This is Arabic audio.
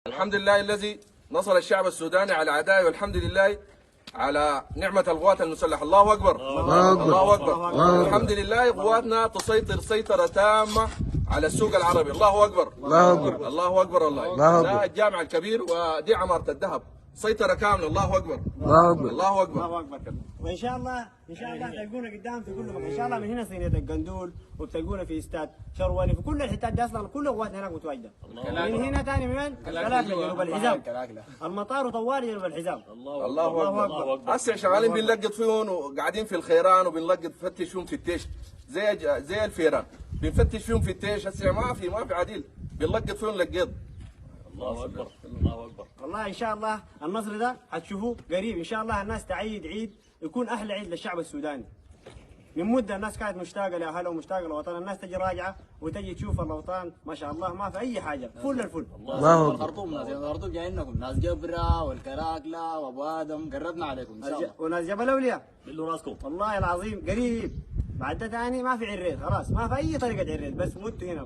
الحمد لله الذي نصر الشعب السوداني على اعدائه، والحمد لله على نعمة القوات المسلحة. الله أكبر الله أكبر الله أكبر. الحمد لله قواتنا تسيطر سيطرة تامة على السوق العربي. الله أكبر الله أكبر الله أكبر. الله ده الجامع الكبير ودي عمارة الذهب، سيطرة كاملة. الله أكبر الله أكبر الله أكبر الله اكبر. وان شاء الله تلقونا قدام في كل مكان ان شاء الله. من هنا صينيه القندول، وبتلقونا في استاد شرولي، في كل الحتات دي اصلا كل قواتنا هناك متواجده. من هنا ثاني من وين؟ كلاكله جنوب الحزام، المطار وطوالي جنوب الحزام. الله أكبر. هسه شغالين بنلقط فيهم وقاعدين في الخيران وبنلقط نفتش فيهم في التيش زي الفيران، بنفتش فيهم في التيش. هسه ما في عديل، بنلقط فيهم لقيط. الله اكبر الله اكبر. والله ان شاء الله النصر ده هتشوفوه قريب ان شاء الله. الناس تعيد عيد يكون احلى عيد للشعب السوداني. من مده الناس كانت مشتاقه لاهلها ومشتاقه للوطن، الناس تجي راجعه وتجي تشوف الوطن ما شاء الله ما في اي حاجه، فل الفل. الله الخرطوم ناس الخرطوم جايينكم، ناس جبره والكراكله وابو ادم، قربنا عليكم ان شاء الله. وناس جبل اولياء بلوا راسكم والله العظيم قريب. بعد ده ثاني ما في عريت، خلاص ما في اي طريقه عريت، بس متوا هنا.